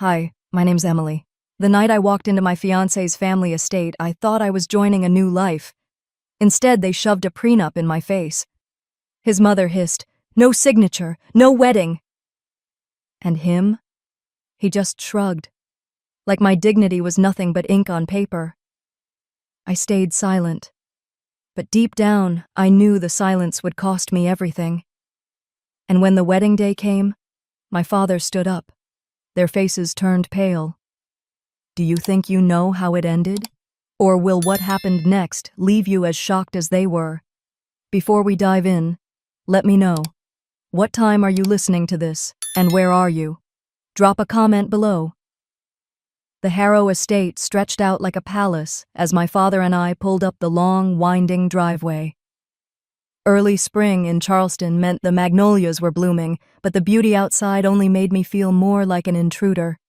Hi, my name's Emily. The night I walked into my fiancé's family estate, I thought I was joining a new life. Instead, they shoved a prenup in my face. His mother hissed, "No signature, no wedding." And him? He just shrugged, like my dignity was nothing but ink on paper. I stayed silent, but deep down, I knew the silence would cost me everything. And when the wedding day came, my father stood up. Their faces turned pale. Do you think you know how it ended? Or will what happened next leave you as shocked as they were? Before we dive in, let me know. What time are you listening to this, and where are you? Drop a comment below. The Harrow estate stretched out like a palace as my father and I pulled up the long, winding driveway. Early spring in Charleston meant the magnolias were blooming, but the beauty outside only made me feel more like an intruder.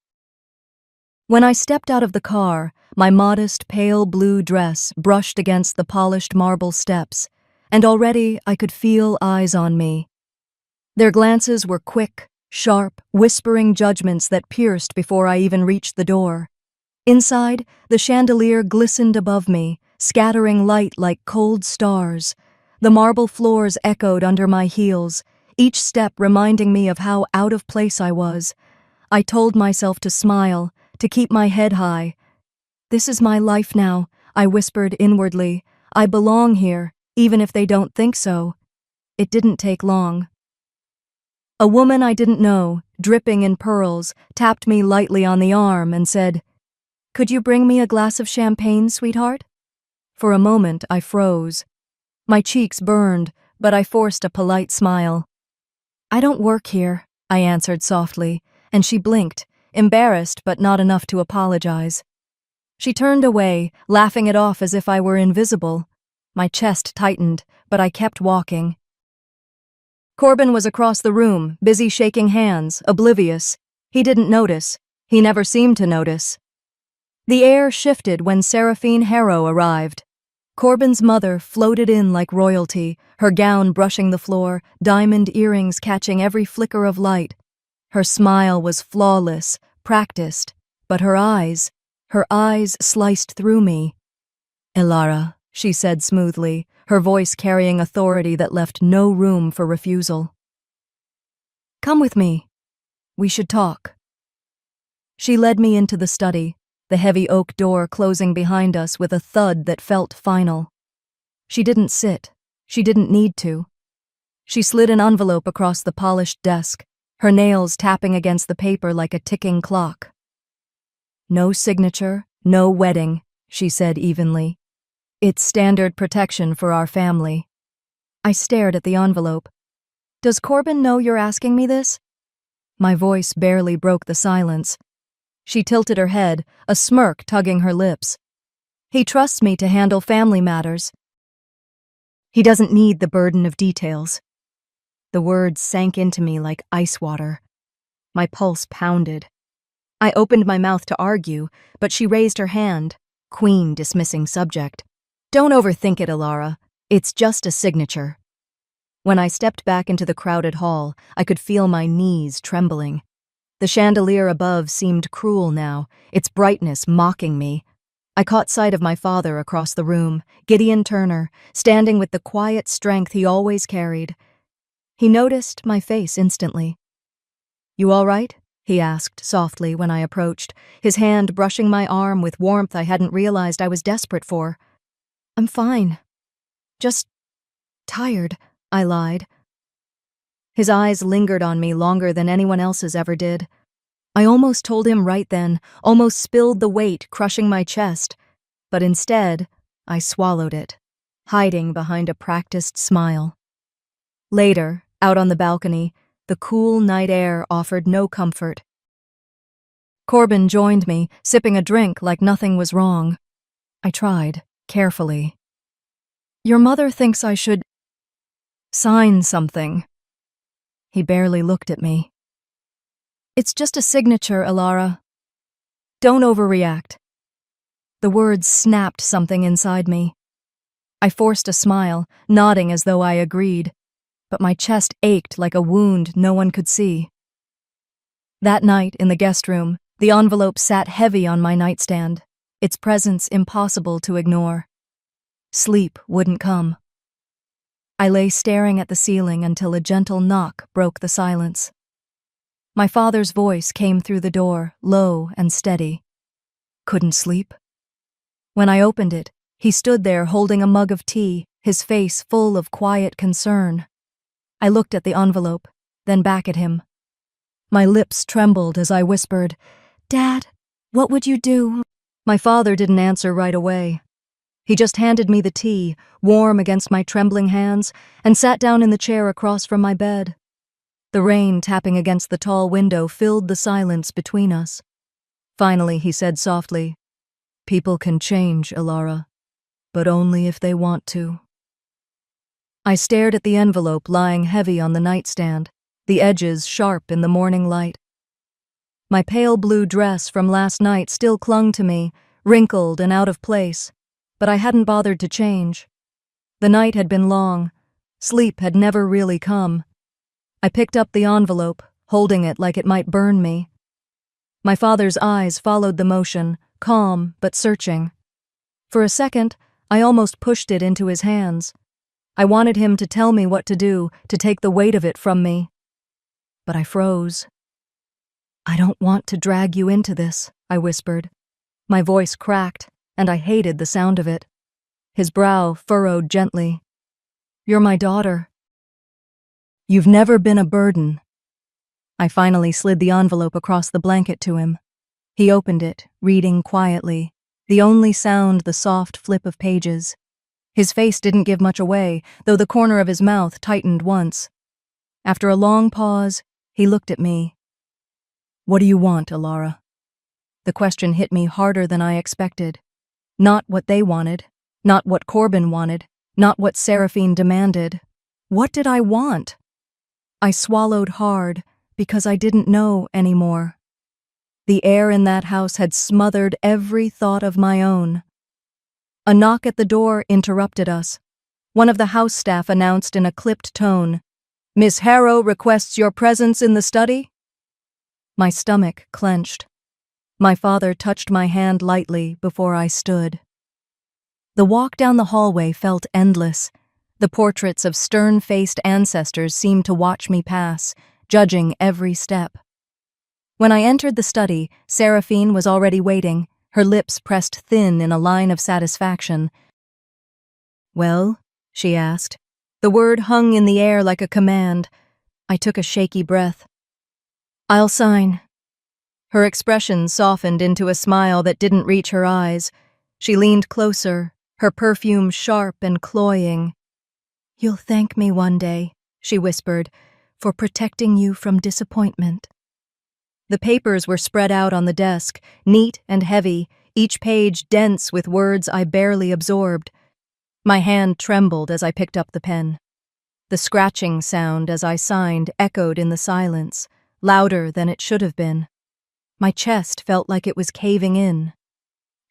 When I stepped out of the car, my modest, pale blue dress brushed against the polished marble steps, and already I could feel eyes on me. Their glances were quick, sharp, whispering judgments that pierced before I even reached the door. Inside, the chandelier glistened above me, scattering light like cold stars. The marble floors echoed under my heels, each step reminding me of how out of place I was. I told myself to smile, to keep my head high. This is my life now, I whispered inwardly. I belong here, even if they don't think so. It didn't take long. A woman I didn't know, dripping in pearls, tapped me lightly on the arm and said, "Could you bring me a glass of champagne, sweetheart?" For a moment, I froze. My cheeks burned, but I forced a polite smile. "I don't work here," I answered softly, and she blinked, embarrassed but not enough to apologize. She turned away, laughing it off as if I were invisible. My chest tightened, but I kept walking. Corbin was across the room, busy shaking hands, oblivious. He didn't notice. He never seemed to notice. The air shifted when Seraphine Harrow arrived. Corbin's mother floated in like royalty, her gown brushing the floor, diamond earrings catching every flicker of light. Her smile was flawless, practiced, but her eyes sliced through me. "Elara," she said smoothly, her voice carrying authority that left no room for refusal. "Come with me. We should talk." She led me into the study, the heavy oak door closing behind us with a thud that felt final. She didn't sit. She didn't need to. She slid an envelope across the polished desk, her nails tapping against the paper like a ticking clock. "No signature, no wedding," she said evenly. "It's standard protection for our family." I stared at the envelope. "Does Corbin know you're asking me this?" My voice barely broke the silence. She tilted her head, a smirk tugging her lips. "He trusts me to handle family matters. He doesn't need the burden of details." The words sank into me like ice water. My pulse pounded. I opened my mouth to argue, but she raised her hand, queen dismissing subject. "Don't overthink it, Elara. It's just a signature." When I stepped back into the crowded hall, I could feel my knees trembling. The chandelier above seemed cruel now, its brightness mocking me. I caught sight of my father across the room, Gideon Turner, standing with the quiet strength he always carried. He noticed my face instantly. "You all right?" he asked softly when I approached, his hand brushing my arm with warmth I hadn't realized I was desperate for. "I'm fine. Just tired," I lied. His eyes lingered on me longer than anyone else's ever did. I almost told him right then, almost spilled the weight crushing my chest, but instead, I swallowed it, hiding behind a practiced smile. Later, out on the balcony, the cool night air offered no comfort. Corbin joined me, sipping a drink like nothing was wrong. I tried, carefully. "Your mother thinks I should sign something." He barely looked at me. "It's just a signature, Elara. Don't overreact." The words snapped something inside me. I forced a smile, nodding as though I agreed, but my chest ached like a wound no one could see. That night, in the guest room, The envelope sat heavy on my nightstand, its presence impossible to ignore. Sleep wouldn't come. I lay staring at the ceiling until a gentle knock broke the silence. My father's voice came through the door, low and steady. Couldn't sleep? When I opened it, he stood there holding a mug of tea, his face full of quiet concern. I looked at the envelope, then back at him. My lips trembled as I whispered, "Dad, what would you do?" My father didn't answer right away. He just handed me the tea, warm against my trembling hands, and sat down in the chair across from my bed. The rain tapping against the tall window filled the silence between us. Finally, he said softly, "People can change, Ilara, but only if they want to." I stared at the envelope lying heavy on the nightstand, the edges sharp in the morning light. My pale blue dress from last night still clung to me, wrinkled and out of place, but I hadn't bothered to change. The night had been long. Sleep had never really come. I picked up the envelope, holding it like it might burn me. My father's eyes followed the motion, calm but searching. For a second, I almost pushed it into his hands. I wanted him to tell me what to do, to take the weight of it from me. But I froze. "I don't want to drag you into this," I whispered. My voice cracked, and I hated the sound of it. His brow furrowed gently. "You're my daughter. You've never been a burden." I finally slid the envelope across the blanket to him. He opened it, reading quietly, the only sound the soft flip of pages. His face didn't give much away, though the corner of his mouth tightened once. After a long pause, he looked at me. "What do you want, Ilara?" The question hit me harder than I expected. Not what they wanted, not what Corbin wanted, not what Seraphine demanded. What did I want? I swallowed hard because I didn't know anymore. The air in that house had smothered every thought of my own. A knock at the door interrupted us. One of the house staff announced in a clipped tone, "Miss Harrow requests your presence in the study." My stomach clenched. My father touched my hand lightly before I stood. The walk down the hallway felt endless. The portraits of stern-faced ancestors seemed to watch me pass, judging every step. When I entered the study, Seraphine was already waiting, her lips pressed thin in a line of satisfaction. "Well?" she asked. The word hung in the air like a command. I took a shaky breath. "I'll sign." Her expression softened into a smile that didn't reach her eyes. She leaned closer, her perfume sharp and cloying. "You'll thank me one day," she whispered, "for protecting you from disappointment." The papers were spread out on the desk, neat and heavy, each page dense with words I barely absorbed. My hand trembled as I picked up the pen. The scratching sound as I signed echoed in the silence, louder than it should have been. My chest felt like it was caving in.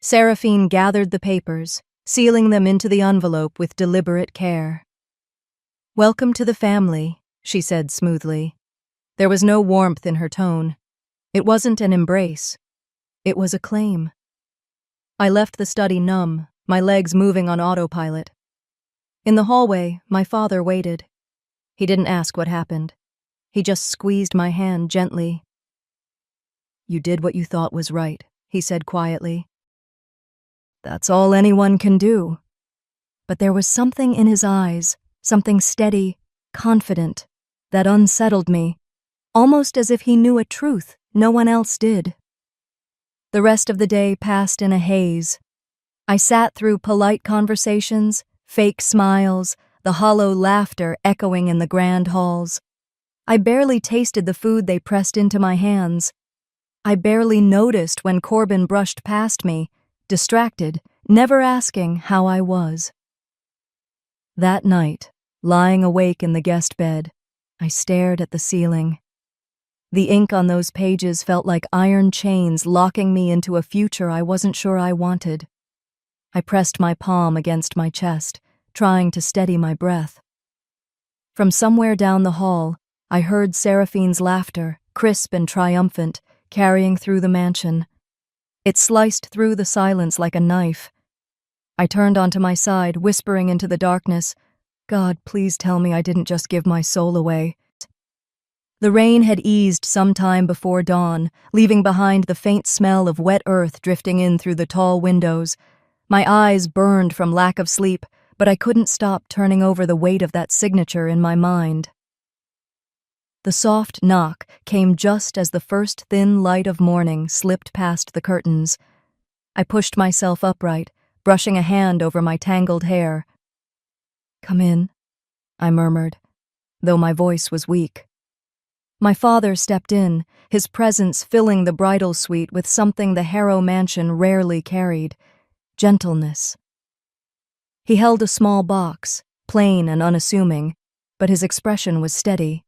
Seraphine gathered the papers, sealing them into the envelope with deliberate care. "Welcome to the family," she said smoothly. There was no warmth in her tone. It wasn't an embrace. It was a claim. I left the study numb, my legs moving on autopilot. In the hallway, my father waited. He didn't ask what happened. He just squeezed my hand gently. "You did what you thought was right," he said quietly. "That's all anyone can do." But there was something in his eyes, something steady, confident, that unsettled me, almost as if he knew a truth no one else did. The rest of the day passed in a haze. I sat through polite conversations, fake smiles, the hollow laughter echoing in the grand halls. I barely tasted the food they pressed into my hands. I barely noticed when Corbin brushed past me, distracted, never asking how I was. That night, lying awake in the guest bed, I stared at the ceiling. The ink on those pages felt like iron chains locking me into a future I wasn't sure I wanted. I pressed my palm against my chest, trying to steady my breath. From somewhere down the hall, I heard Seraphine's laughter, crisp and triumphant, carrying through the mansion. It sliced through the silence like a knife. I turned onto my side, whispering into the darkness, "God, please tell me I didn't just give my soul away." The rain had eased some time before dawn, leaving behind the faint smell of wet earth drifting in through the tall windows. My eyes burned from lack of sleep, but I couldn't stop turning over the weight of that signature in my mind. The soft knock came just as the first thin light of morning slipped past the curtains. I pushed myself upright, brushing a hand over my tangled hair. "Come in," I murmured, though my voice was weak. My father stepped in, his presence filling the bridal suite with something the Harrow mansion rarely carried: gentleness. He held a small box, plain and unassuming, but his expression was steady.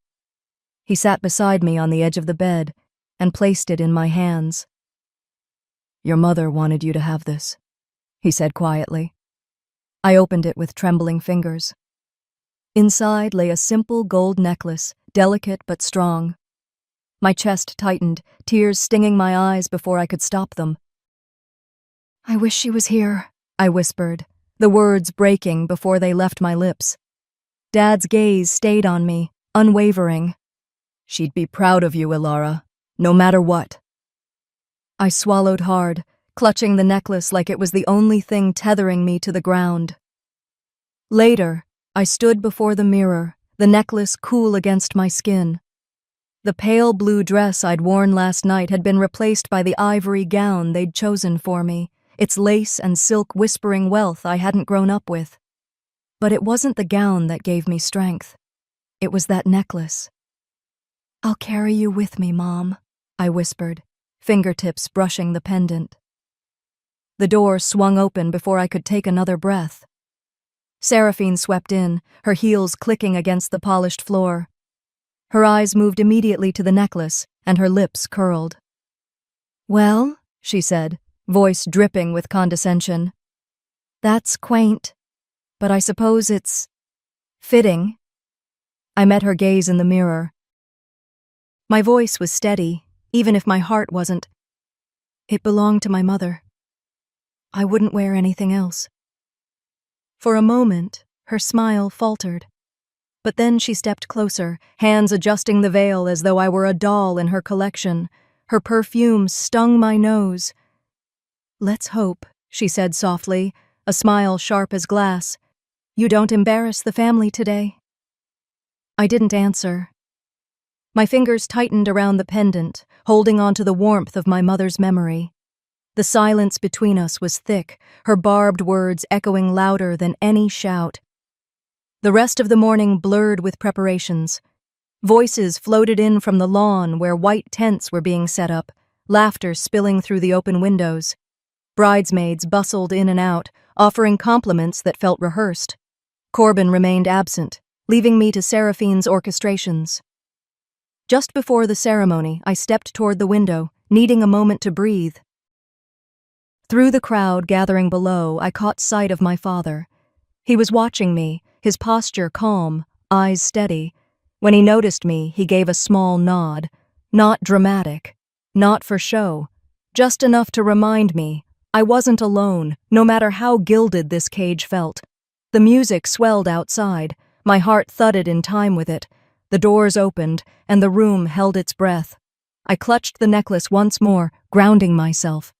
He sat beside me on the edge of the bed and placed it in my hands. "Your mother wanted you to have this," he said quietly. I opened it with trembling fingers. Inside lay a simple gold necklace, delicate but strong. My chest tightened, tears stinging my eyes before I could stop them. "I wish she was here," I whispered, the words breaking before they left my lips. Dad's gaze stayed on me, unwavering. "She'd be proud of you, Ilara, no matter what." I swallowed hard, clutching the necklace like it was the only thing tethering me to the ground. Later, I stood before the mirror, the necklace cool against my skin. The pale blue dress I'd worn last night had been replaced by the ivory gown they'd chosen for me, its lace and silk whispering wealth I hadn't grown up with. But it wasn't the gown that gave me strength. It was that necklace. "I'll carry you with me, Mom," I whispered, fingertips brushing the pendant. The door swung open before I could take another breath. Seraphine swept in, her heels clicking against the polished floor. Her eyes moved immediately to the necklace, and her lips curled. "Well," she said, voice dripping with condescension, "that's quaint, but I suppose it's fitting." I met her gaze in the mirror. My voice was steady, even if my heart wasn't. It belonged to my mother. I wouldn't wear anything else. For a moment, her smile faltered. But then she stepped closer, hands adjusting the veil as though I were a doll in her collection. Her perfume stung my nose. "Let's hope," she said softly, a smile sharp as glass, "you don't embarrass the family today." I didn't answer. My fingers tightened around the pendant, holding on to the warmth of my mother's memory. The silence between us was thick, her barbed words echoing louder than any shout. The rest of the morning blurred with preparations. Voices floated in from the lawn where white tents were being set up, laughter spilling through the open windows. Bridesmaids bustled in and out, offering compliments that felt rehearsed. Corbin remained absent, leaving me to Seraphine's orchestrations. Just before the ceremony, I stepped toward the window, needing a moment to breathe. Through the crowd gathering below, I caught sight of my father. He was watching me, his posture calm, eyes steady. When he noticed me, he gave a small nod. Not dramatic, not for show, just enough to remind me I wasn't alone, no matter how gilded this cage felt. The music swelled outside, my heart thudded in time with it. The doors opened, and the room held its breath. I clutched the necklace once more, grounding myself.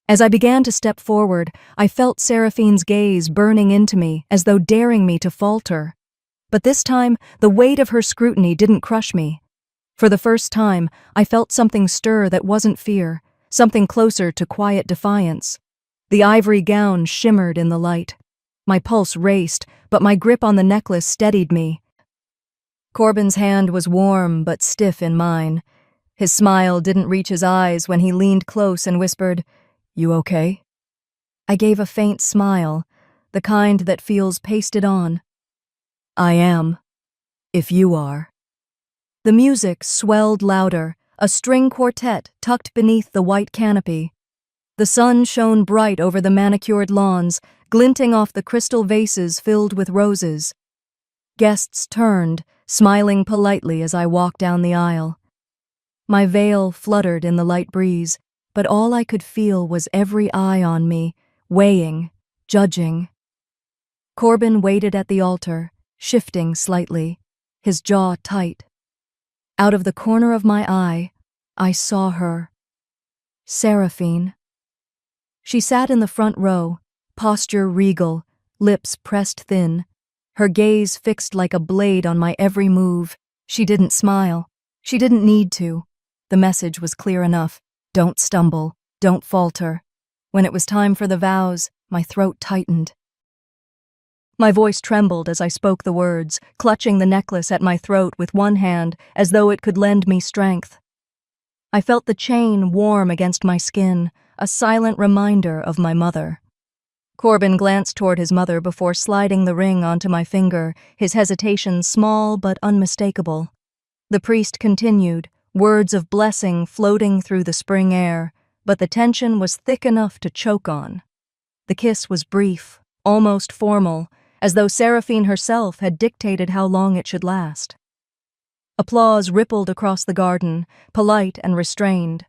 As I began to step forward, I felt Seraphine's gaze burning into me, as though daring me to falter. But this time, the weight of her scrutiny didn't crush me. For the first time, I felt something stir that wasn't fear, something closer to quiet defiance. The ivory gown shimmered in the light. My pulse raced, but my grip on the necklace steadied me. Corbin's hand was warm but stiff in mine. His smile didn't reach his eyes when he leaned close and whispered, "You okay?" I gave a faint smile, the kind that feels pasted on. "I am, if you are." The music swelled louder, a string quartet tucked beneath the white canopy. The sun shone bright over the manicured lawns, glinting off the crystal vases filled with roses. Guests turned, smiling politely as I walked down the aisle. My veil fluttered in the light breeze, but all I could feel was every eye on me, weighing, judging. Corbin waited at the altar, shifting slightly, his jaw tight. Out of the corner of my eye, I saw her. Seraphine. She sat in the front row, posture regal, lips pressed thin, her gaze fixed like a blade on my every move. She didn't smile. She didn't need to. The message was clear enough. Don't stumble. Don't falter. When it was time for the vows, my throat tightened. My voice trembled as I spoke the words, clutching the necklace at my throat with one hand as though it could lend me strength. I felt the chain warm against my skin, a silent reminder of my mother. Corbin glanced toward his mother before sliding the ring onto my finger, his hesitation small but unmistakable. The priest continued, words of blessing floating through the spring air, but the tension was thick enough to choke on. The kiss was brief, almost formal, as though Seraphine herself had dictated how long it should last. Applause rippled across the garden, polite and restrained.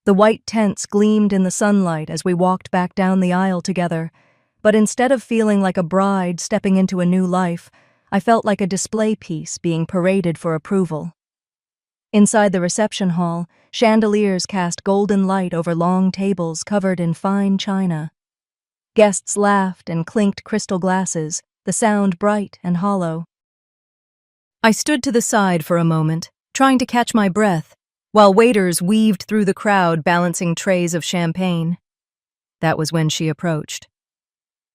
The white tents gleamed in the sunlight as we walked back down the aisle together, but instead of feeling like a bride stepping into a new life, I felt like a display piece being paraded for approval. Inside the reception hall, chandeliers cast golden light over long tables covered in fine china. Guests laughed and clinked crystal glasses, the sound bright and hollow. I stood to the side for a moment, trying to catch my breath, while waiters weaved through the crowd balancing trays of champagne. That was when she approached.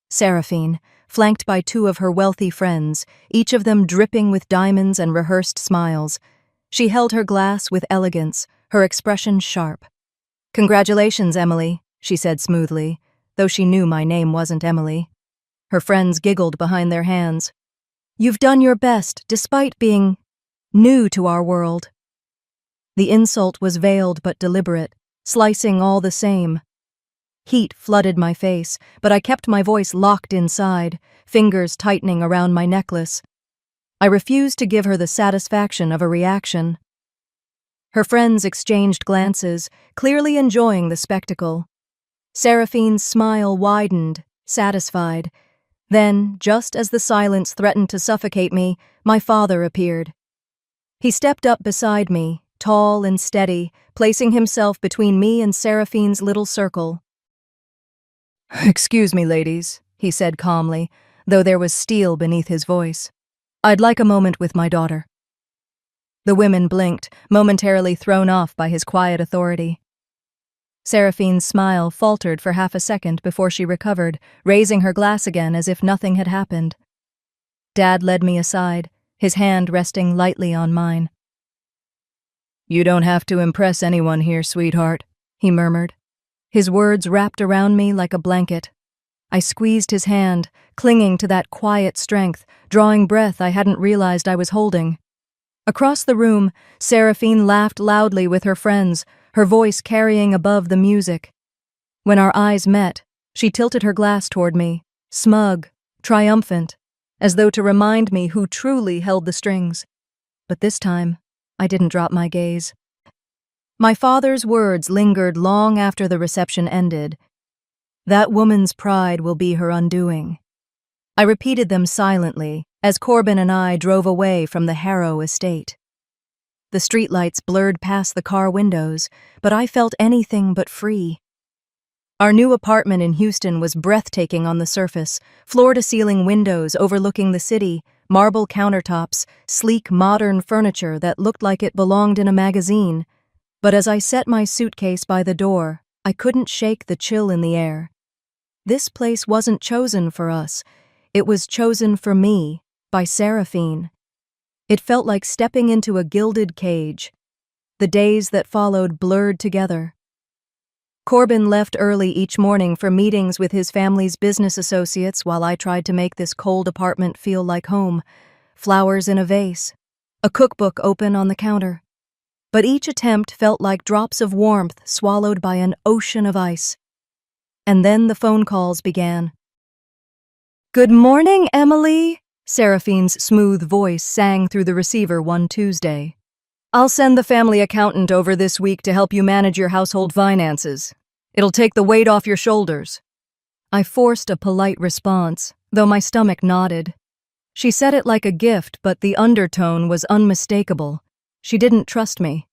Seraphine, flanked by two of her wealthy friends, each of them dripping with diamonds and rehearsed smiles. She held her glass with elegance, her expression sharp. "Congratulations, Emily," she said smoothly, though she knew my name wasn't Emily. Her friends giggled behind their hands. "You've done your best, despite being new to our world." The insult was veiled but deliberate, slicing all the same. Heat flooded my face, but I kept my voice locked inside, fingers tightening around my necklace. I refused to give her the satisfaction of a reaction. Her friends exchanged glances, clearly enjoying the spectacle. Seraphine's smile widened, satisfied. Then, just as the silence threatened to suffocate me, my father appeared. He stepped up beside me, tall and steady, placing himself between me and Seraphine's little circle. "Excuse me, ladies," he said calmly, though there was steel beneath his voice. "I'd like a moment with my daughter." The women blinked, momentarily thrown off by his quiet authority. Seraphine's smile faltered for half a second before she recovered, raising her glass again as if nothing had happened. Dad led me aside, his hand resting lightly on mine. "You don't have to impress anyone here, sweetheart," he murmured. His words wrapped around me like a blanket. I squeezed his hand, clinging to that quiet strength, drawing breath I hadn't realized I was holding. Across the room, Seraphine laughed loudly with her friends, her voice carrying above the music. When our eyes met, she tilted her glass toward me, smug, triumphant, as though to remind me who truly held the strings. But this time, I didn't drop my gaze. My father's words lingered long after the reception ended. "That woman's pride will be her undoing." I repeated them silently as Corbin and I drove away from the Harrow estate. The streetlights blurred past the car windows, but I felt anything but free. Our new apartment in Houston was breathtaking on the surface, floor-to-ceiling windows overlooking the city, marble countertops, sleek modern furniture that looked like it belonged in a magazine. But as I set my suitcase by the door, I couldn't shake the chill in the air. This place wasn't chosen for us. It was chosen for me, by Seraphine. It felt like stepping into a gilded cage. The days that followed blurred together. Corbin left early each morning for meetings with his family's business associates while I tried to make this cold apartment feel like home. Flowers in a vase, a cookbook open on the counter. But each attempt felt like drops of warmth swallowed by an ocean of ice. And then the phone calls began. "Good morning, Emily," Seraphine's smooth voice sang through the receiver one Tuesday. I'll send the family accountant over this week to help you manage your household finances. It'll take the weight off your shoulders. I forced a polite response, though my stomach nodded. She said it like a gift, but the undertone was unmistakable. She didn't trust me.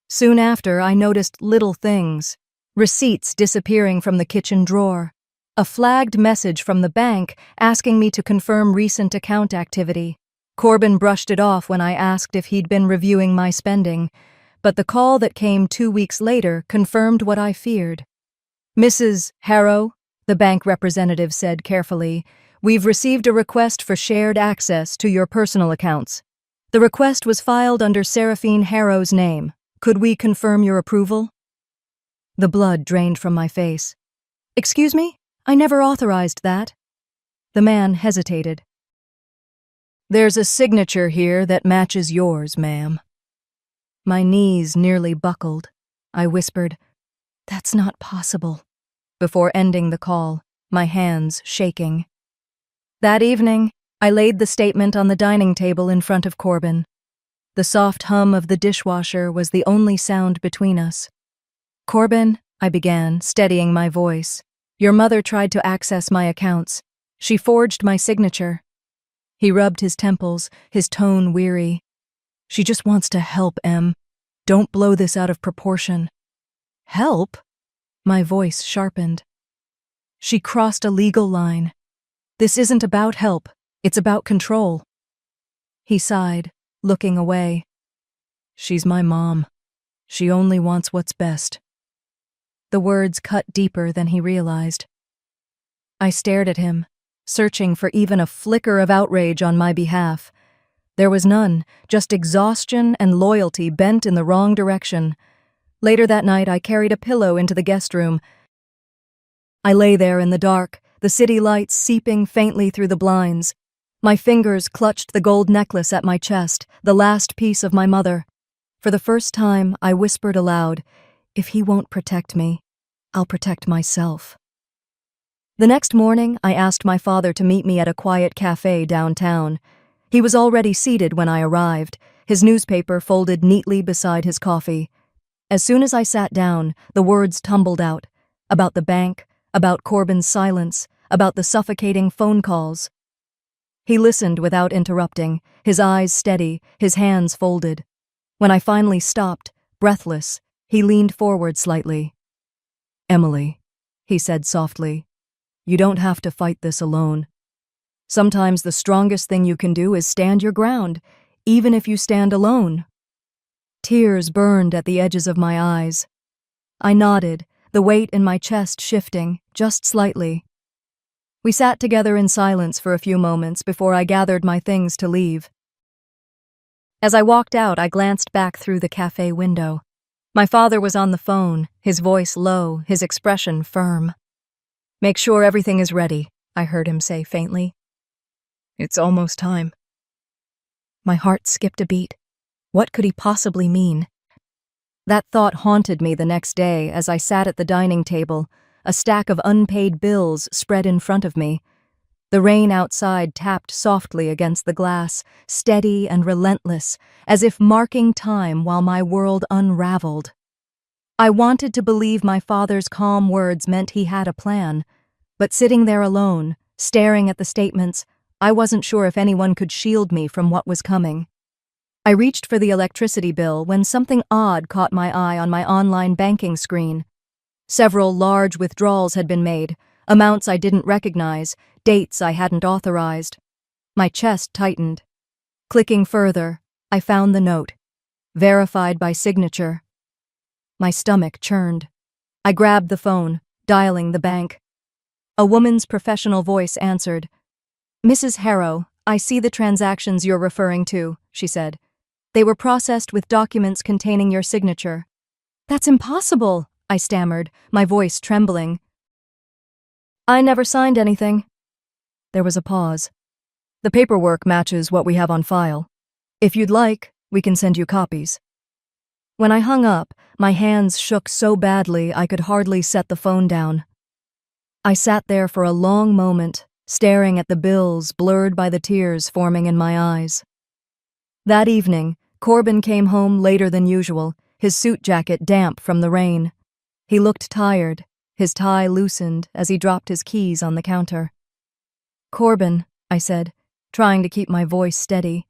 Soon after, I noticed little things. Receipts disappearing from the kitchen drawer. A flagged message from the bank asking me to confirm recent account activity. Corbin brushed it off when I asked if he'd been reviewing my spending, but the call that came 2 weeks later confirmed what I feared. "Mrs. Harrow," the bank representative said carefully, "we've received a request for shared access to your personal accounts. The request was filed under Seraphine Harrow's name. Could we confirm your approval?" The blood drained from my face. "Excuse me? I never authorized that." The man hesitated. "There's a signature here that matches yours, ma'am." My knees nearly buckled. I whispered, "That's not possible," before ending the call, my hands shaking. That evening, I laid the statement on the dining table in front of Corbin. The soft hum of the dishwasher was the only sound between us. "Corbin," I began, steadying my voice, "your mother tried to access my accounts. She forged my signature." He rubbed his temples, his tone weary. "She just wants to help, Em. Don't blow this out of proportion." "Help?" My voice sharpened. "She crossed a legal line. This isn't about help, it's about control." He sighed, looking away. "She's my mom. She only wants what's best." The words cut deeper than he realized. I stared at him, searching for even a flicker of outrage on my behalf. There was none, just exhaustion and loyalty bent in the wrong direction. Later that night, I carried a pillow into the guest room. I lay there in the dark, the city lights seeping faintly through the blinds. My fingers clutched the gold necklace at my chest, the last piece of my mother. For the first time, I whispered aloud, "If he won't protect me, I'll protect myself." The next morning, I asked my father to meet me at a quiet cafe downtown. He was already seated when I arrived, his newspaper folded neatly beside his coffee. As soon as I sat down, the words tumbled out, about the bank, about Corbin's silence, about the suffocating phone calls. He listened without interrupting, his eyes steady, his hands folded. When I finally stopped, breathless, he leaned forward slightly. "Emily," he said softly, "you don't have to fight this alone. Sometimes the strongest thing you can do is stand your ground, even if you stand alone." Tears burned at the edges of my eyes. I nodded, the weight in my chest shifting, just slightly. We sat together in silence for a few moments before I gathered my things to leave. As I walked out, I glanced back through the cafe window. My father was on the phone, his voice low, his expression firm. "Make sure everything is ready," I heard him say faintly. "It's almost time." My heart skipped a beat. What could he possibly mean? That thought haunted me the next day as I sat at the dining table, a stack of unpaid bills spread in front of me. The rain outside tapped softly against the glass, steady and relentless, as if marking time while my world unraveled. I wanted to believe my father's calm words meant he had a plan, but sitting there alone, staring at the statements, I wasn't sure if anyone could shield me from what was coming. I reached for the electricity bill when something odd caught my eye on my online banking screen. Several large withdrawals had been made, amounts I didn't recognize, dates I hadn't authorized. My chest tightened. Clicking further, I found the note, verified by signature. My stomach churned. I grabbed the phone, dialing the bank. A woman's professional voice answered. "Mrs. Harrow, I see the transactions you're referring to," she said. "They were processed with documents containing your signature." "That's impossible," I stammered, my voice trembling. "I never signed anything." There was a pause. "The paperwork matches what we have on file. If you'd like, we can send you copies." When I hung up, my hands shook so badly I could hardly set the phone down. I sat there for a long moment, staring at the bills blurred by the tears forming in my eyes. That evening, Corbin came home later than usual, his suit jacket damp from the rain. He looked tired, his tie loosened as he dropped his keys on the counter. "Corbin," I said, trying to keep my voice steady,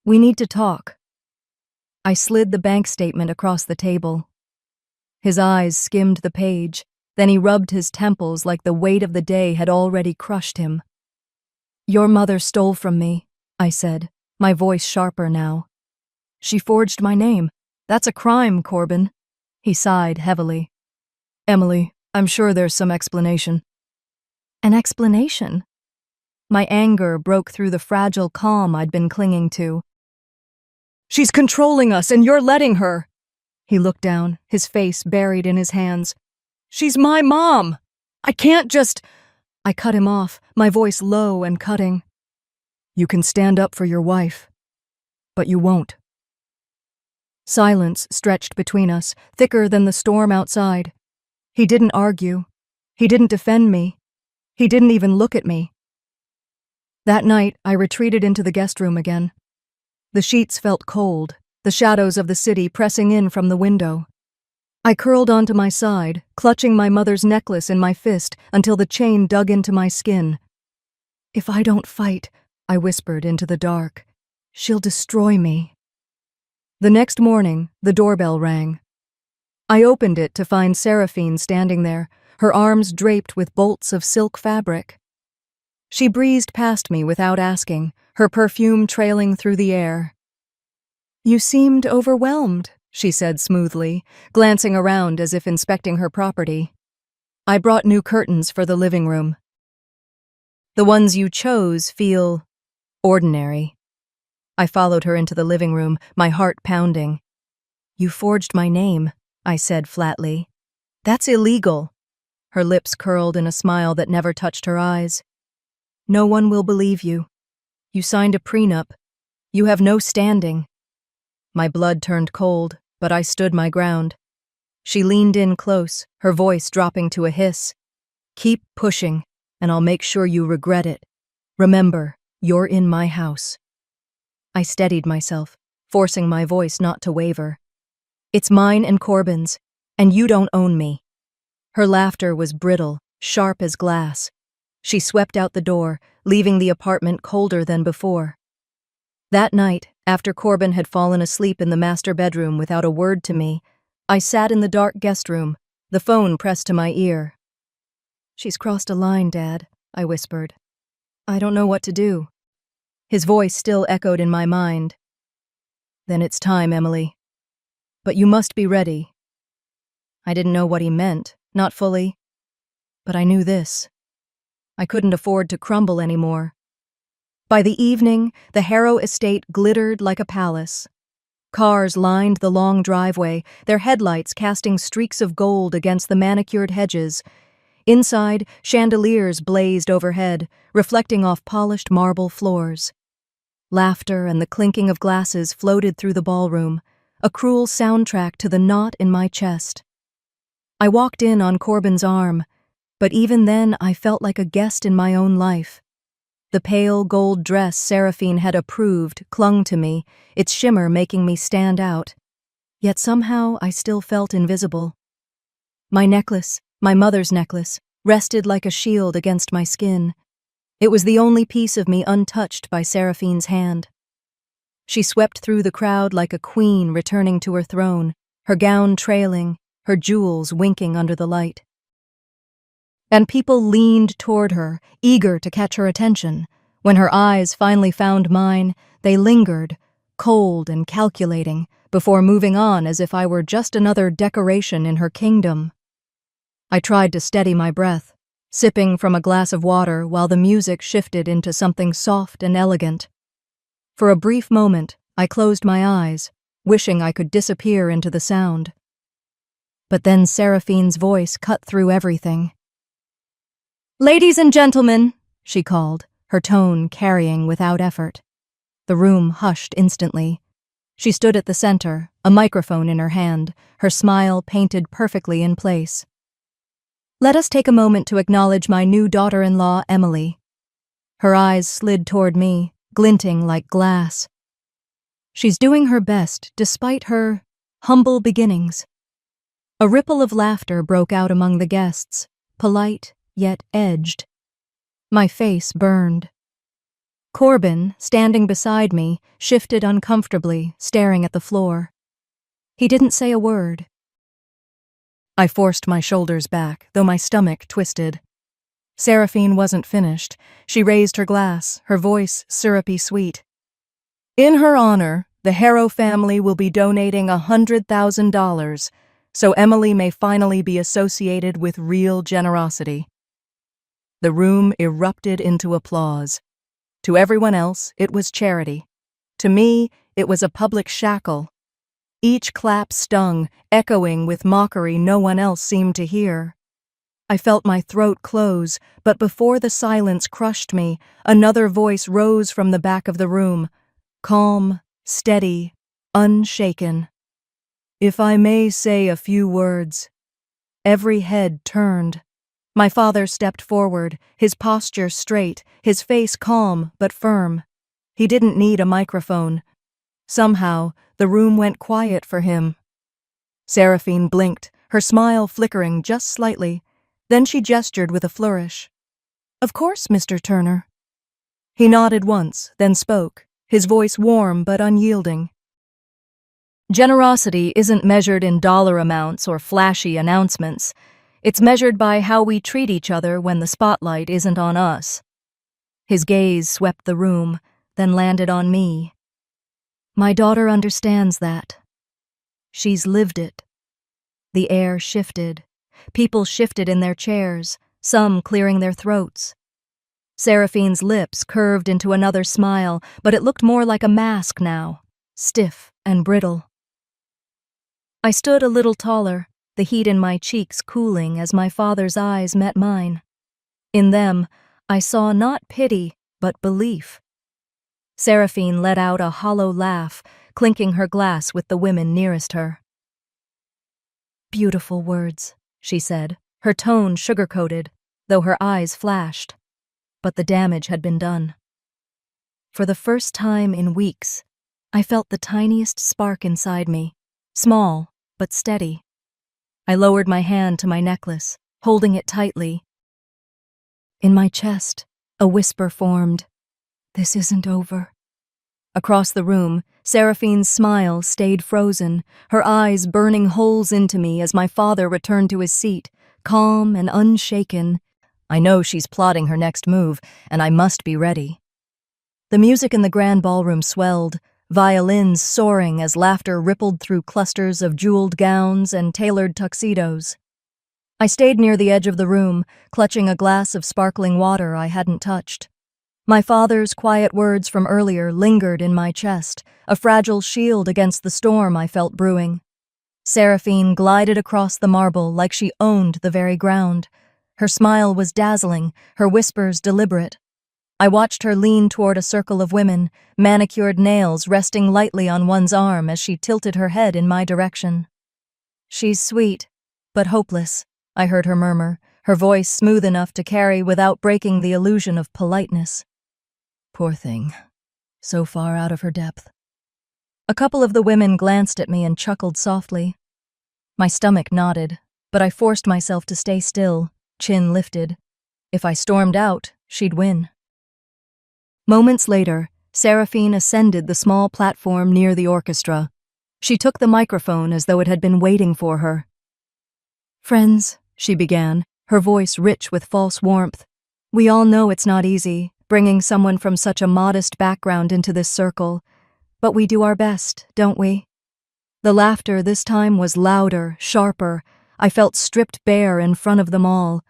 "we need to talk." I slid the bank statement across the table. His eyes skimmed the page, then he rubbed his temples like the weight of the day had already crushed him. "Your mother stole from me," I said, my voice sharper now. "She forged my name. That's a crime, Corbin." He sighed heavily. "Emily, I'm sure there's some explanation." An explanation? My anger broke through the fragile calm I'd been clinging to. "She's controlling us and you're letting her." He looked down, his face buried in his hands. "She's my mom. I can't just—" I cut him off, my voice low and cutting. "You can stand up for your wife, but you won't." Silence stretched between us, thicker than the storm outside. He didn't argue. He didn't defend me. He didn't even look at me. That night, I retreated into the guest room again. The sheets felt cold, the shadows of the city pressing in from the window. I curled onto my side, clutching my mother's necklace in my fist until the chain dug into my skin. "If I don't fight," I whispered into the dark, "she'll destroy me." The next morning, the doorbell rang. I opened it to find Seraphine standing there, her arms draped with bolts of silk fabric. She breezed past me without asking, her perfume trailing through the air. "You seemed overwhelmed," she said smoothly, glancing around as if inspecting her property. "I brought new curtains for the living room. The ones you chose feel ordinary." I followed her into the living room, my heart pounding. "You forged my name," I said flatly. "That's illegal." Her lips curled in a smile that never touched her eyes. "No one will believe you. You signed a prenup. You have no standing." My blood turned cold, but I stood my ground. She leaned in close, her voice dropping to a hiss. "Keep pushing, and I'll make sure you regret it. Remember, you're in my house." I steadied myself, forcing my voice not to waver. "It's mine and Corbin's, and you don't own me." Her laughter was brittle, sharp as glass. She swept out the door, leaving the apartment colder than before. That night, after Corbin had fallen asleep in the master bedroom without a word to me, I sat in the dark guest room, the phone pressed to my ear. "She's crossed a line, Dad," I whispered. "I don't know what to do." His voice still echoed in my mind. "Then it's time, Emily. But you must be ready." I didn't know what he meant, not fully. But I knew this. I couldn't afford to crumble anymore. By the evening, the Harrow estate glittered like a palace. Cars lined the long driveway, their headlights casting streaks of gold against the manicured hedges. Inside, chandeliers blazed overhead, reflecting off polished marble floors. Laughter and the clinking of glasses floated through the ballroom, a cruel soundtrack to the knot in my chest. I walked in on Corbin's arm, but even then I felt like a guest in my own life. The pale gold dress Seraphine had approved clung to me, its shimmer making me stand out. Yet somehow I still felt invisible. My necklace, my mother's necklace, rested like a shield against my skin. It was the only piece of me untouched by Seraphine's hand. She swept through the crowd like a queen returning to her throne, her gown trailing, her jewels winking under the light. And people leaned toward her, eager to catch her attention. When her eyes finally found mine, they lingered, cold and calculating, before moving on as if I were just another decoration in her kingdom. I tried to steady my breath, sipping from a glass of water while the music shifted into something soft and elegant. For a brief moment, I closed my eyes, wishing I could disappear into the sound. But then Seraphine's voice cut through everything. "Ladies and gentlemen," she called, her tone carrying without effort. The room hushed instantly. She stood at the center, a microphone in her hand, her smile painted perfectly in place. "Let us take a moment to acknowledge my new daughter-in-law, Emily." Her eyes slid toward me, glinting like glass. She's doing her best despite her humble beginnings. A ripple of laughter broke out among the guests, polite yet edged. My face burned. Corbin, standing beside me, shifted uncomfortably, staring at the floor. He didn't say a word. I forced my shoulders back, though my stomach twisted. Seraphine wasn't finished. She raised her glass, her voice syrupy sweet. In her honor, the Harrow family will be donating $100,000, so Emily may finally be associated with real generosity. The room erupted into applause. To everyone else, it was charity. To me, it was a public shackle. Each clap stung, echoing with mockery no one else seemed to hear. I felt my throat close, but before the silence crushed me, another voice rose from the back of the room, calm, steady, unshaken. If I may say a few words. Every head turned. My father stepped forward, his posture straight, his face calm but firm. He didn't need a microphone. Somehow, the room went quiet for him. Seraphine blinked, her smile flickering just slightly. Then she gestured with a flourish. Of course, Mr. Turner. He nodded once, then spoke, his voice warm but unyielding. Generosity isn't measured in dollar amounts or flashy announcements. It's measured by how we treat each other when the spotlight isn't on us. His gaze swept the room, then landed on me. My daughter understands that. She's lived it. The air shifted. People shifted in their chairs, some clearing their throats. Seraphine's lips curved into another smile, but it looked more like a mask now, stiff and brittle. I stood a little taller, the heat in my cheeks cooling as my father's eyes met mine. In them, I saw not pity, but belief. Seraphine let out a hollow laugh, clinking her glass with the women nearest her. Beautiful words, she said, her tone sugar-coated, though her eyes flashed. But the damage had been done. For the first time in weeks, I felt the tiniest spark inside me, small but steady. I lowered my hand to my necklace, holding it tightly. In my chest, a whisper formed. This isn't over. Across the room, Seraphine's smile stayed frozen, her eyes burning holes into me as my father returned to his seat, calm and unshaken. I know she's plotting her next move, and I must be ready. The music in the grand ballroom swelled, violins soaring as laughter rippled through clusters of jeweled gowns and tailored tuxedos. I stayed near the edge of the room, clutching a glass of sparkling water I hadn't touched. My father's quiet words from earlier lingered in my chest, a fragile shield against the storm I felt brewing. Seraphine glided across the marble like she owned the very ground. Her smile was dazzling, her whispers deliberate. I watched her lean toward a circle of women, manicured nails resting lightly on one's arm as she tilted her head in my direction. She's sweet, but hopeless, I heard her murmur, her voice smooth enough to carry without breaking the illusion of politeness. Poor thing, so far out of her depth. A couple of the women glanced at me and chuckled softly. My stomach knotted, but I forced myself to stay still, chin lifted. If I stormed out, she'd win. Moments later, Seraphine ascended the small platform near the orchestra. She took the microphone as though it had been waiting for her. Friends, she began, her voice rich with false warmth. We all know it's not easy, bringing someone from such a modest background into this circle. But we do our best, don't we? The laughter this time was louder, sharper. I felt stripped bare in front of them all.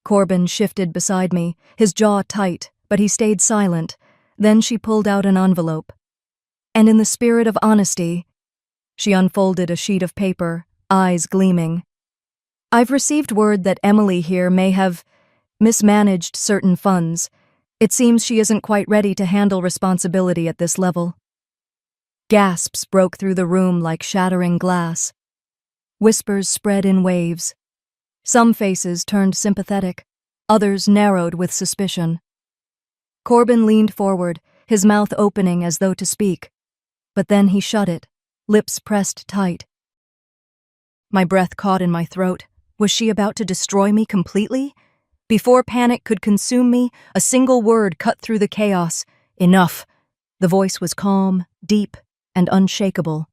Corbin shifted beside me, his jaw tight, but he stayed silent. Then she pulled out an envelope. And in the spirit of honesty, she unfolded a sheet of paper, eyes gleaming. I've received word that Emily here may have mismanaged certain funds. It seems she isn't quite ready to handle responsibility at this level. Gasps broke through the room like shattering glass. Whispers spread in waves. Some faces turned sympathetic, others narrowed with suspicion. Corbin leaned forward, his mouth opening as though to speak. But then he shut it, lips pressed tight. My breath caught in my throat. Was she about to destroy me completely? Before panic could consume me, a single word cut through the chaos. Enough. The voice was calm, deep, and unshakable.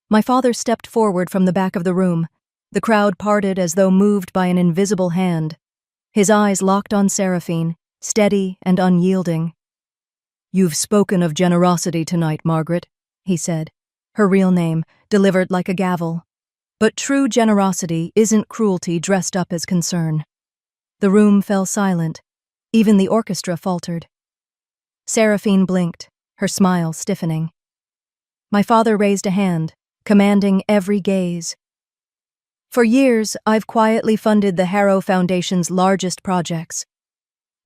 My father stepped forward from the back of the room. The crowd parted as though moved by an invisible hand. His eyes locked on Seraphine, steady and unyielding. "You've spoken of generosity tonight, Margaret," he said, her real name delivered like a gavel. "But true generosity isn't cruelty dressed up as concern." The room fell silent. Even the orchestra faltered. Seraphine blinked, her smile stiffening. My father raised a hand, commanding every gaze. "For years, I've quietly funded the Harrow Foundation's largest projects.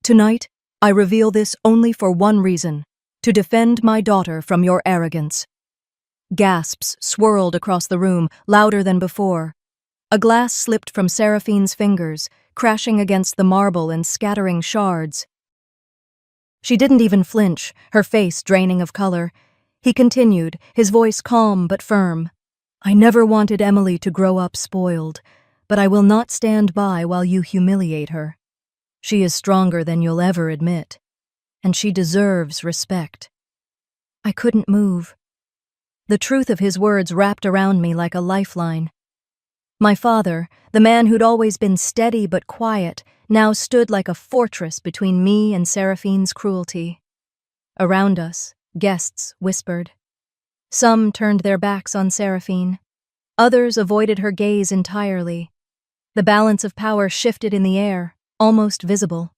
Tonight, I reveal this only for one reason: to defend my daughter from your arrogance." Gasps swirled across the room, louder than before. A glass slipped from Seraphine's fingers, crashing against the marble and scattering shards. She didn't even flinch, her face draining of color. He continued, his voice calm but firm. "I never wanted Emily to grow up spoiled, but I will not stand by while you humiliate her. She is stronger than you'll ever admit, and she deserves respect." I couldn't move. The truth of his words wrapped around me like a lifeline. My father, the man who'd always been steady but quiet, now stood like a fortress between me and Seraphine's cruelty. Around us, guests whispered. Some turned their backs on Seraphine. Others avoided her gaze entirely. The balance of power shifted in the air, almost visible.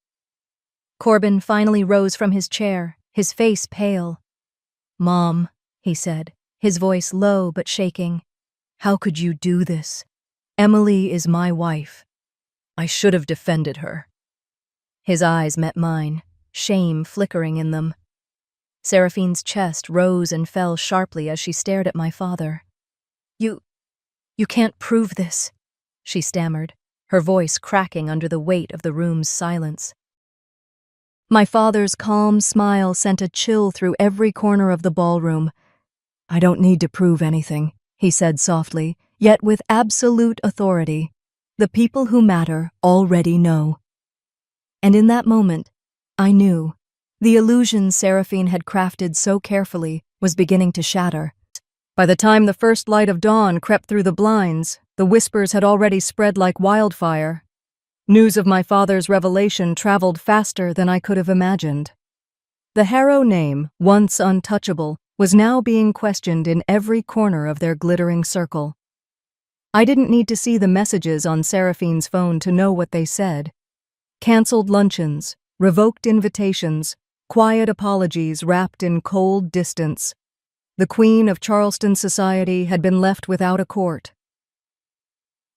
Corbin finally rose from his chair, his face pale. "Mom," he said, his voice low but shaking, "how could you do this? Emily is my wife. I should have defended her." His eyes met mine, shame flickering in them. Seraphine's chest rose and fell sharply as she stared at my father. You can't prove this," she stammered, her voice cracking under the weight of the room's silence. My father's calm smile sent a chill through every corner of the ballroom. "I don't need to prove anything," he said softly, yet with absolute authority. "The people who matter already know." And in that moment, I knew. The illusion Seraphine had crafted so carefully was beginning to shatter. By the time the first light of dawn crept through the blinds, the whispers had already spread like wildfire. News of my father's revelation traveled faster than I could have imagined. The Harrow name, once untouchable, was now being questioned in every corner of their glittering circle. I didn't need to see the messages on Seraphine's phone to know what they said. Cancelled luncheons, revoked invitations, quiet apologies wrapped in cold distance. The Queen of Charleston society had been left without a court.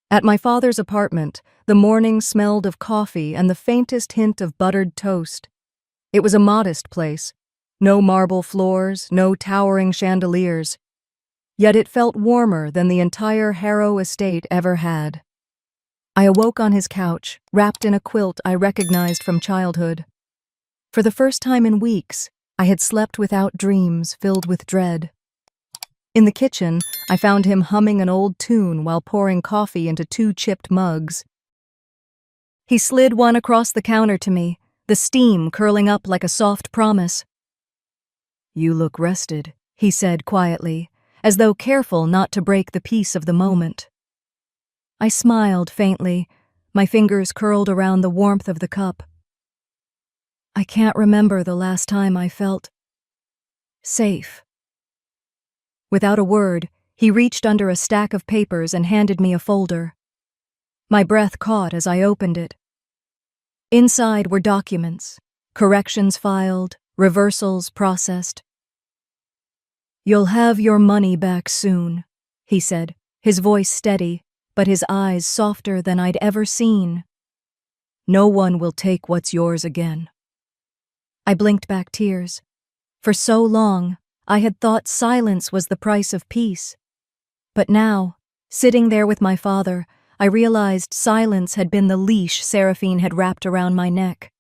At my father's apartment, the morning smelled of coffee and the faintest hint of buttered toast. It was a modest place. No marble floors, no towering chandeliers. Yet it felt warmer than the entire Harrow estate ever had. I awoke on his couch, wrapped in a quilt I recognized from childhood. For the first time in weeks, I had slept without dreams filled with dread. In the kitchen, I found him humming an old tune while pouring coffee into 2 chipped mugs. He slid one across the counter to me, the steam curling up like a soft promise. "You look rested," he said quietly, as though careful not to break the peace of the moment. I smiled faintly, my fingers curled around the warmth of the cup. "I can't remember the last time I felt safe." Without a word, he reached under a stack of papers and handed me a folder. My breath caught as I opened it. Inside were documents, corrections filed, reversals processed. "You'll have your money back soon," he said, his voice steady, but his eyes softer than I'd ever seen. "No one will take what's yours again." I blinked back tears. For so long, I had thought silence was the price of peace. But now, sitting there with my father, I realized silence had been the leash Seraphine had wrapped around my neck.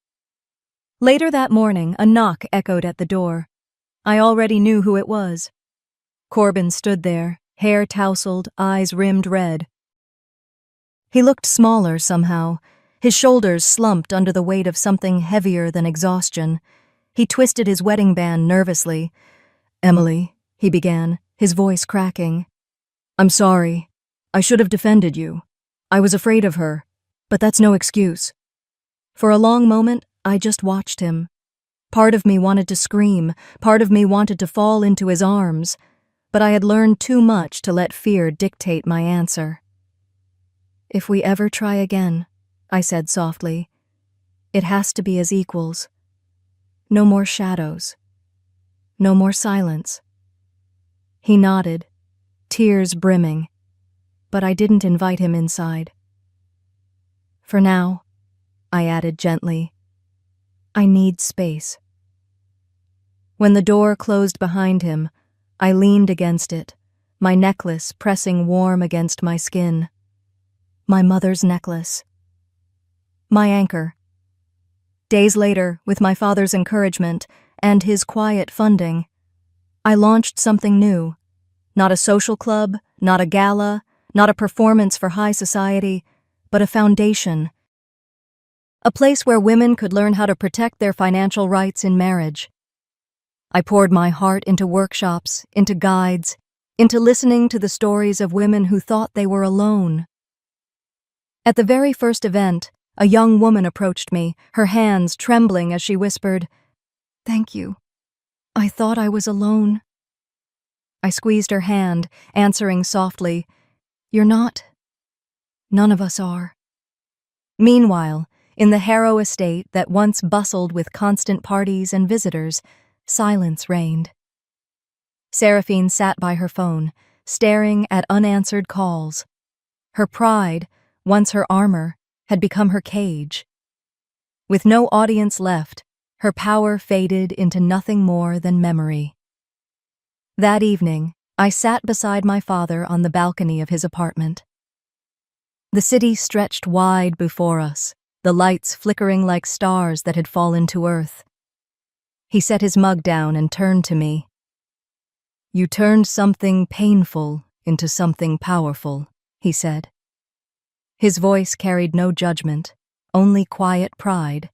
Later that morning, a knock echoed at the door. I already knew who it was. Corbin stood there, hair tousled, eyes rimmed red. He looked smaller somehow, his shoulders slumped under the weight of something heavier than exhaustion. He twisted his wedding band nervously. "Emily," he began, his voice cracking. "I'm sorry. I should have defended you. I was afraid of her, but that's no excuse." For a long moment, I just watched him. Part of me wanted to scream, part of me wanted to fall into his arms, but I had learned too much to let fear dictate my answer. "If we ever try again," I said softly, "it has to be as equals. No more shadows. No more silence." He nodded, tears brimming, but I didn't invite him inside. "For now," I added gently, "I need space." When the door closed behind him, I leaned against it, my necklace pressing warm against my skin. My mother's necklace. My anchor. Days later, with my father's encouragement and his quiet funding, I launched something new. Not a social club, not a gala, not a performance for high society, but a foundation. A place where women could learn how to protect their financial rights in marriage. I poured my heart into workshops, into guides, into listening to the stories of women who thought they were alone. At the very first event, a young woman approached me, her hands trembling as she whispered, "Thank you. I thought I was alone." I squeezed her hand, answering softly, "You're not. None of us are." Meanwhile, in the Harrow estate that once bustled with constant parties and visitors, silence reigned. Seraphine sat by her phone, staring at unanswered calls. Her pride, once her armor, had become her cage. With no audience left, her power faded into nothing more than memory. That evening, I sat beside my father on the balcony of his apartment. The city stretched wide before us, the lights flickering like stars that had fallen to earth. He set his mug down and turned to me. "You turned something painful into something powerful," he said. His voice carried no judgment, only quiet pride.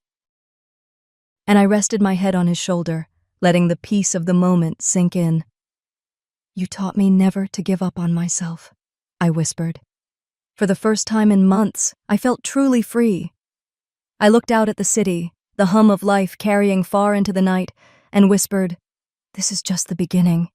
And I rested my head on his shoulder, letting the peace of the moment sink in. "You taught me never to give up on myself," I whispered. For the first time in months, I felt truly free. I looked out at the city, the hum of life carrying far into the night, and whispered, "This is just the beginning."